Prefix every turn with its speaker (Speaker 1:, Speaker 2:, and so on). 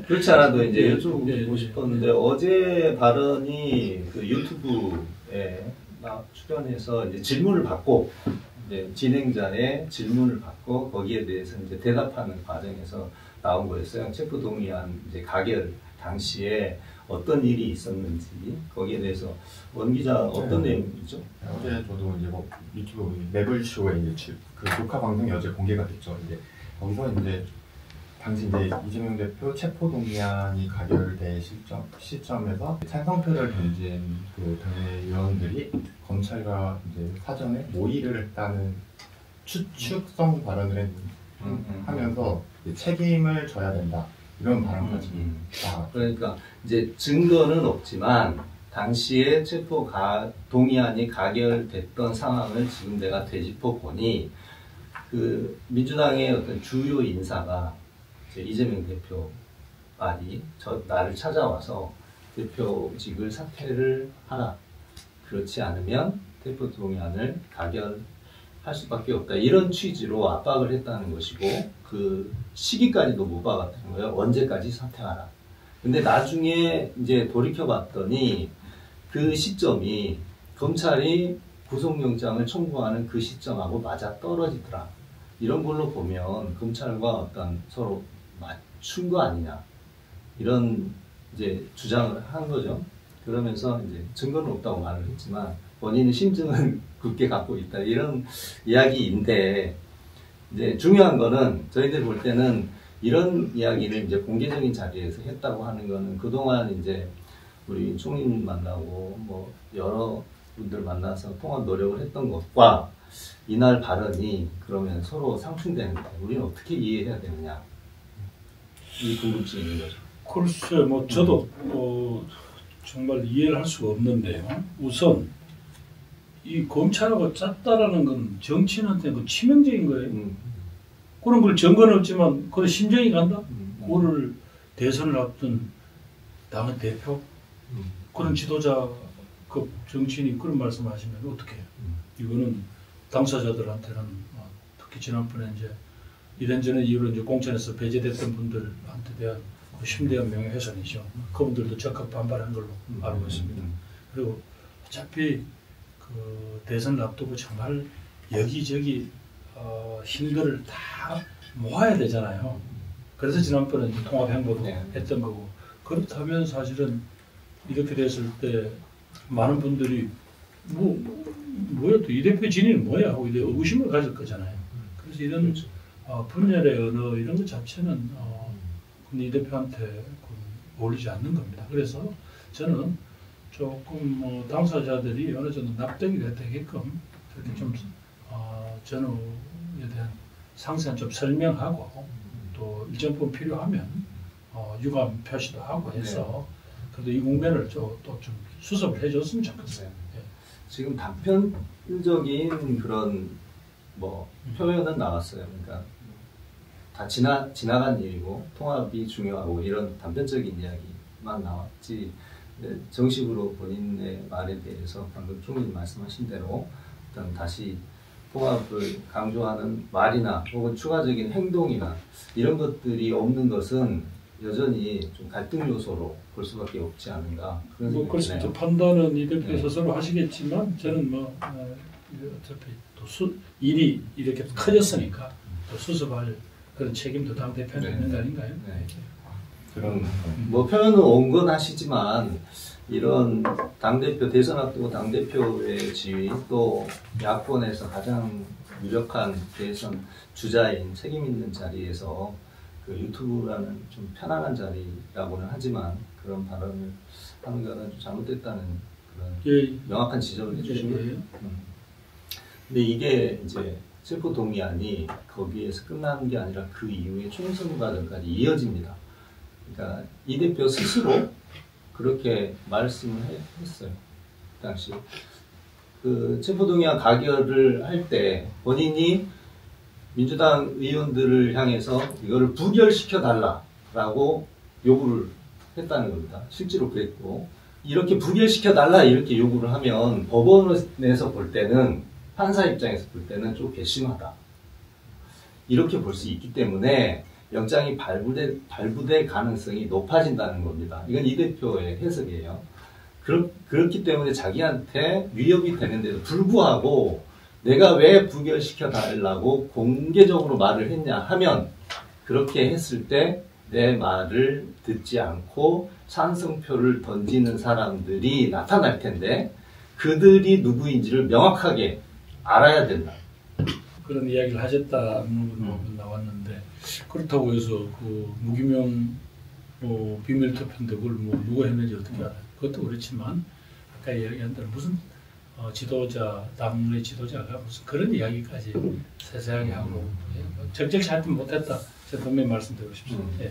Speaker 1: 그렇지 않아도 이제 여쭤보고 싶었는데 어제 발언이 그 유튜브에 출연해서 이제 질문을 받고 이제 진행자의 질문을 받고 거기에 대해서 이제 대답하는 과정에서 나온 거였어요. 체포 동의안 이제 가결 당시에 어떤 일이 있었는지 거기에 대해서 원 기자 어떤 내용이죠?
Speaker 2: 어제 저도 이제 뭐 유튜브 매블쇼에 이제 그 녹화 방송이 어제 공개가 됐죠. 이제 거기서 이제 당시 이제 이재명 대표 체포 동의안이 가결될 시점에서 찬성표를 던진 그 당내 의원들이 검찰과 이제 사전에 모의를 했다는 추측성 발언을 하면서 책임을 져야 된다. 이런 발언까지.
Speaker 1: 그러니까 이제 증거는 없지만 당시에 체포 동의안이 가결됐던 상황을 지금 내가 되짚어 보니 그 민주당의 어떤 주요 인사가 이재명 대표 말이 나를 찾아와서 대표직을 사퇴를 하라. 그렇지 않으면 체포 동의안을 가결할 수밖에 없다. 이런 취지로 압박을 했다는 것이고 그 시기까지도 못 박았다는 거예요. 언제까지 사퇴하라. 근데 나중에 이제 돌이켜봤더니 그 시점이 검찰이 구속영장을 청구하는 그 시점하고 맞아 떨어지더라. 이런 걸로 보면 검찰과 어떤 서로 맞춘 거 아니냐. 이런 이제 주장을 한 거죠. 그러면서 이제 증거는 없다고 말을 했지만 본인은 심증은 굳게 갖고 있다. 이런 이야기인데 이제 중요한 거는 저희들 볼 때는 이런 이야기를 이제 공개적인 자리에서 했다고 하는 거는 그동안 이제 우리 총리님 만나고 뭐 여러 분들 만나서 통화 노력을 했던 것과 이날 발언이 그러면 서로 상충되는데 우리는 어떻게 이해해야 되느냐 이 궁금증이 있는 거죠.
Speaker 3: 글쎄 뭐 저도 정말 이해를 할 수가 없는데요. 우선 이 검찰하고 짰다라는 건 정치인한테는 그 치명적인 거예요. 그런 걸 증거는 없지만 그런 심정이 간다? 그거를 대선을 앞둔 당의 대표? 그런 지도자급 정치인이 그런 말씀하시면 어떻게 해요? 이거는 당사자들한테는 특히 지난번에 이제 이런저런 이유로 이제 공천에서 배제됐던 분들한테 대한 심대한 명예훼손이죠. 그분들도 적극 반발한 걸로 알고 있습니다. 그리고 어차피 그 대선을 앞두고 정말 여기저기 힘들을 다 모아야 되잖아요. 그래서 지난번에 통합행보도 했던 거고 그렇다면 사실은 이렇게 됐을 때 많은 분들이 뭐야 또 이 대표 진위는 뭐야 하고 의구심을 가질 거잖아요. 그래서 이런 분열의 언어 이런 것 자체는 이 대표한테 어울리지 않는 겁니다. 그래서 저는 조금 당사자들이 어느 정도 납득이 되게끔 그렇게 좀 전후에 대한 상세한 좀 설명하고 또 일정 부분 필요하면 유감 표시도 하고 해서 그래도 이 국면을 또 좀 수습을 해줬으면 좋겠어요.
Speaker 1: 지금 단편적인 그런 뭐 표현은 나왔어요. 그러니까 다 지나간 일이고 통합이 중요하고 이런 단편적인 이야기만 나왔지 정식으로 본인의 말에 대해서 방금 총리님 말씀하신 대로 어떤 다시 통합을 강조하는 말이나 혹은 추가적인 행동이나 이런 것들이 없는 것은 여전히 좀 갈등 요소로 볼 수밖에 없지 않은가 그런 생각이 드네요.
Speaker 3: 판단은 이 대표 스스로 하시겠지만 저는 어차피 또 일이 이렇게 커졌으니까 또 수습할 그런 책임도 당 대표는 있는 거 아닌가요?
Speaker 1: 그런 뭐 표현은 온건하시지만 이런 당대표 대선 앞두고 당대표의 지위 또 야권에서 가장 유력한 대선 주자인 책임 있는 자리에서 그 유튜브라는 좀 편안한 자리라고는 하지만 그런 발언을 하는 거는 좀 잘못됐다는 그런 명확한 지적을 해주신 거예요. 근데 이게 이제 체포 동의안이 거기에서 끝나는 게 아니라 그 이후에 총선 과정까지 이어집니다. 그러니까 이 대표 스스로 그렇게 말씀을 했어요. 당시 그 체포동의안 가결을 할 때 본인이 민주당 의원들을 향해서 이거를 부결시켜 달라라고 요구를 했다는 겁니다. 실제로 그랬고 이렇게 부결시켜 달라 이렇게 요구를 하면 법원에서 볼 때는 판사 입장에서 볼 때는 좀 괘씸하다. 이렇게 볼 수 있기 때문에 영장이 발부될 가능성이 높아진다는 겁니다. 이건 이 대표의 해석이에요. 그렇기 때문에 자기한테 위협이 되는데도 불구하고 내가 왜 부결시켜 달라고 공개적으로 말을 했냐 하면 그렇게 했을 때 내 말을 듣지 않고 찬성표를 던지는 사람들이 나타날 텐데 그들이 누구인지를 명확하게 알아야 된다.
Speaker 3: 그런 이야기를 하셨다는 부분 나왔는데 그렇다고 해서 그 무기명 비밀 투표인데 그걸 뭐 누가 했는지 어떻게 알아요? 그것도 그렇지만 아까 이야기한 대로 무슨 지도자, 당의 지도자가 무슨 그런 이야기까지 세세하게 하고 적절치 않든 못했다. 제가 분명히 말씀드리고 싶습니다. 예.